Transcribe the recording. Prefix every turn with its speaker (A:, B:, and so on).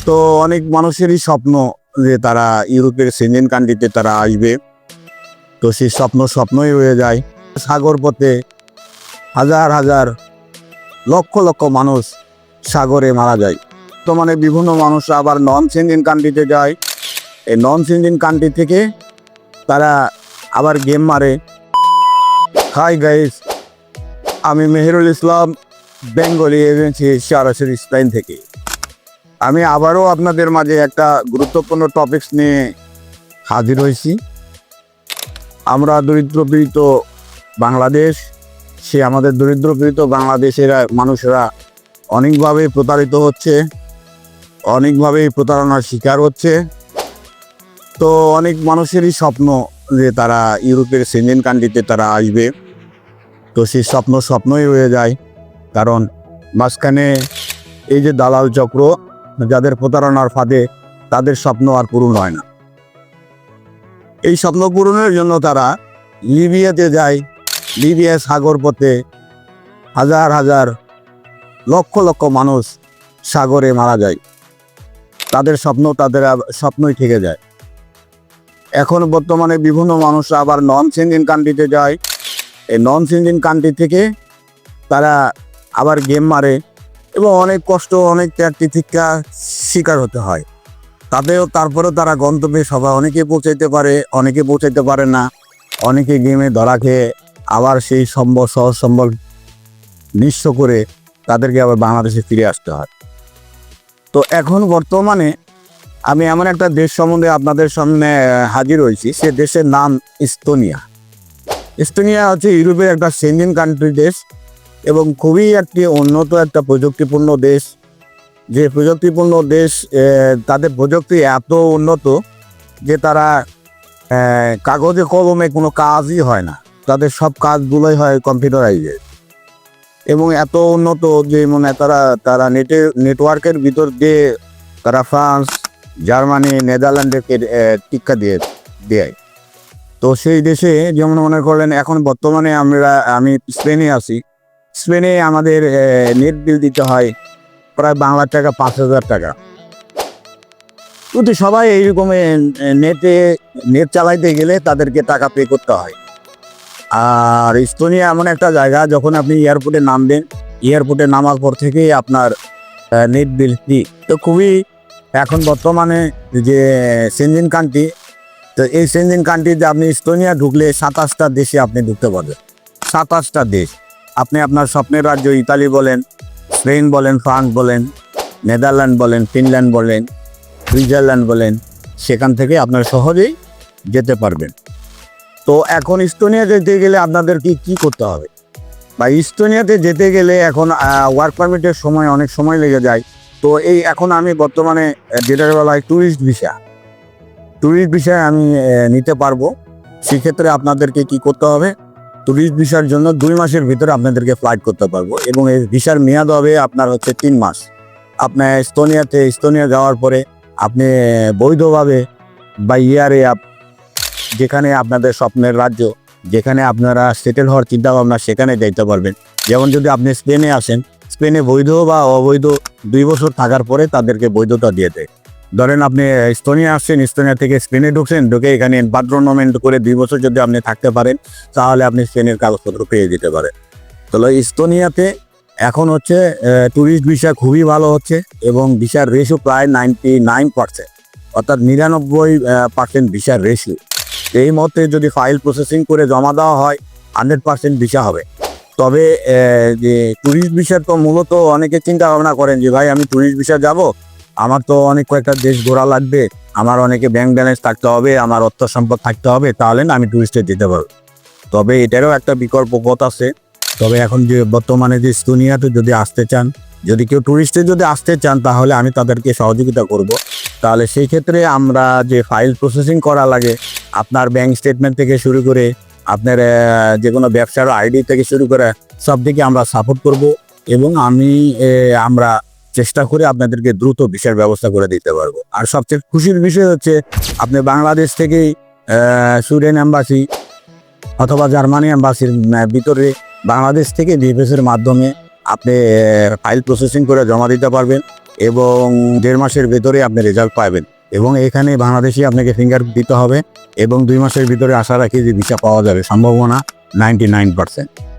A: তো অনেক মানুষেরই স্বপ্ন যে তারা ইউরোপের সেনজেন কান্ট্রিতে তারা আসবে। তো সেই স্বপ্নই রয়ে যায়। সাগর পথে হাজার হাজার লক্ষ লক্ষ মানুষ সাগরে মারা যায়। তো মানে বিভিন্ন মানুষ আবার নন সেনজেন কান্ট্রিতে যায়। এই নন সেনজেন কান্ট্রি থেকে তারা আবার গেম মারে। হাই গাইস, আমি মেহেরুল ইসলাম, বেঙ্গলি এজেন্সি সরাসরি স্পেন থেকে। আমি আবারও আপনাদের মাঝে একটা গুরুত্বপূর্ণ টপিকস নিয়ে হাজির হয়েছি। আমরা দরিদ্রপীড়িত বাংলাদেশ, আমাদের দরিদ্রপীড়িত বাংলাদেশের মানুষেরা অনেকভাবে প্রতারিত হচ্ছে, অনেকভাবেই প্রতারণার শিকার হচ্ছে। তো অনেক মানুষেরই স্বপ্ন যে তারা ইউরোপের সেনজেন কান্ট্রিতে তারা আসবে। তো সেই স্বপ্নই রয়ে যায়, কারণ মাঝখানে এই যে দালাল চক্র, যাদের প্রতারণার ফাঁদে তাদের স্বপ্ন আর পূরণ হয় না। এই স্বপ্ন পূরণের জন্য তারা লিবিয়াতে যায়। লিবিয়া সাগর পথে হাজার হাজার লক্ষ লক্ষ মানুষ সাগরে মারা যায়। তাদের স্বপ্নই থেকে যায়। এখন বর্তমানে বিভিন্ন মানুষ আবার নন সেনজেন কান্ট্রিতে যায়। এই নন সেনজেন কান্ট্রি থেকে তারা আবার গেম মারে এবং অনেক কষ্ট, অনেক ত্যাগ তিতিক্ষা শিকার হতে হয়। তারপরেও তারা গন্তব্যে সবাই অনেকে পৌঁছাইতে পারে, অনেকে পৌঁছাইতে পারে না। অনেকে গেমে ধরা খেয়ে আবার সেই সহজ সম্বল নিঃস্ব করে তাদেরকে আবার বাংলাদেশে ফিরে আসতে হয়। তো এখন বর্তমানে আমি এমন একটা দেশ সম্বন্ধে আপনাদের সামনে হাজির হয়েছি। সে দেশের নাম ইস্তোনিয়া। ইস্তোনিয়া হচ্ছে ইউরোপের একটা সেনজেন কান্ট্রি দেশ এবং খুবই একটি উন্নত একটা প্রযুক্তিপূর্ণ দেশ। যে প্রযুক্তিপূর্ণ দেশ, তাদের প্রযুক্তি এত উন্নত যে তারা কাগজে কলমে কোনো কাজই হয় না, তাদের সব কাজগুলোই হয় কম্পিউটারাইজে। এবং এত উন্নত যে মানে তারা নেটওয়ার্কের ভিতর দিয়ে তারা ফ্রান্স, জার্মানি, নেদারল্যান্ডকে টিক্কা দেয়। তো সেই দেশে যেমন মনে করলেন, এখন বর্তমানে আমি স্পেনে আছি। স্পেনে আমাদের নেট বিল দিতে হয় প্রায় বাংলার টাকা 5,000 টাকা। কিন্তু সবাই এইরকম নেট চালাইতে গেলে তাদেরকে টাকা পে করতে হয়। আর ইস্তোনিয়া এমন একটা জায়গা, যখন আপনি এয়ারপোর্টে নামবেন, এয়ারপোর্টে নামার পর থেকেই আপনার নেট বিল ফ্রি। তো খুবই এখন বর্তমানে যে সেনজেন কান্ট্রি, তো এই সেনজেন কান্ট্রিতে আপনি ইস্তোনিয়া ঢুকলে 27টা দেশে আপনি ঢুকতে পারবেন। 27টা দেশ। আপনি আপনার স্বপ্নের রাজ্য ইতালি বলেন, স্পেন বলেন, ফ্রান্স বলেন, নেদারল্যান্ড বলেন, ফিনল্যান্ড বলেন, সুইজারল্যান্ড বলেন, সেখান থেকে আপনারা সহজেই যেতে পারবেন। তো এখন ইস্তোনিয়া যেতে গেলে আপনাদের কি করতে হবে, বা ইস্তোনিয়াতে যেতে গেলে এখন ওয়ার্ক পারমিটের সময় অনেক সময় লেগে যায়। তো এখন আমি বর্তমানে যেটাকে বলা হয় ট্যুরিস্ট ভিসা আমি নিতে পারবো। সেক্ষেত্রে আপনাদেরকে কি করতে হবে, ট্যুরিস্ট ভিসার জন্য 2 মাসের ভিতরে আপনাদেরকে ফ্লাইট করতে পারবো এবং এই ভিসার মেয়াদ হবে আপনার হচ্ছে 3 মাস। আপনার ইস্তোনিয়া যাওয়ার পরে আপনি বৈধভাবে বা ইয়ারে যেখানে আপনাদের স্বপ্নের রাজ্য, যেখানে আপনারা সেটেল হওয়ার চিন্তা ভাবনা, সেখানে যাইতে পারবেন। যেমন যদি আপনি স্পেনে আসেন, স্পেনে বৈধ বা অবৈধ 2 বছর থাকার পরে তাদেরকে বৈধতা দিয়ে দেয়। ধরেন আপনি ইস্তোনিয়া আসছেন, ইস্তোনিয়া থেকে স্পেনে ঢুকে এখানে এনভায়রনমেন্ট করে 2 বছর যদি আপনি থাকতে পারেন, তাহলে আপনি স্পেনের কাগজপত্র পেয়ে যেতে পারেন। তাহলে ইস্তোনিয়াতে এখন হচ্ছে ট্যুরিস্ট ভিসা খুবই ভালো হচ্ছে এবং ভিসার রেশিও প্রায় 99%, অর্থাৎ 99% ভিসার রেশিও। এই মতে যদি ফাইল প্রসেসিং করে জমা দেওয়া হয় 100% ভিসা হবে। তবে যে ট্যুরিস্ট ভিসা, তো মূলত অনেকে চিন্তা ভাবনা করেন যে ভাই আমি ট্যুরিস্ট ভিসা যাব, আমার তো অনেক কয়েকটা দেশ ঘোরা লাগবে, আমার অনেকে ব্যাংক ব্যালেন্স থাকতে হবে, আমার অর্থ সম্পদ থাকতে হবে, তাহলে না আমি ট্যুরিস্টে যেতে পারবো। তবে এটারও একটা বিকল্প পথ আছে। তবে এখন যে বর্তমানে যে ইস্তোনিয়াতে যদি আসতে চান, যদি কেউ ট্যুরিস্টে যদি আসতে চান, তাহলে আমি তাদেরকে সহযোগিতা করব। তাহলে সেই ক্ষেত্রে আমরা যে ফাইল প্রসেসিং করা লাগে, আপনার ব্যাংক স্টেটমেন্ট থেকে শুরু করে আপনার যে কোনো ব্যবসার আইডি থেকে শুরু করে সব দিকে আমরা সাপোর্ট করব এবং আমরা চেষ্টা করে আপনাদেরকে দ্রুত ভিসার ব্যবস্থা করে দিতে পারবো। আর সবচেয়ে খুশির বিষয় হচ্ছে, আপনি বাংলাদেশ থেকেই সুইডেন এম্বাসি অথবা জার্মানি এম্বাসির ভিতরে বাংলাদেশ থেকে ডিএফএসের মাধ্যমে আপনি ফাইল প্রসেসিং করে জমা দিতে পারবেন এবং 1.5 মাসের ভেতরে আপনি রেজাল্ট পাবেন। এবং এখানে বাংলাদেশে আপনাকে ফিঙ্গার দিতে হবে এবং 2 মাসের ভিতরে আশা রাখি যে ভিসা পাওয়া যাবে, সম্ভাবনা 99%।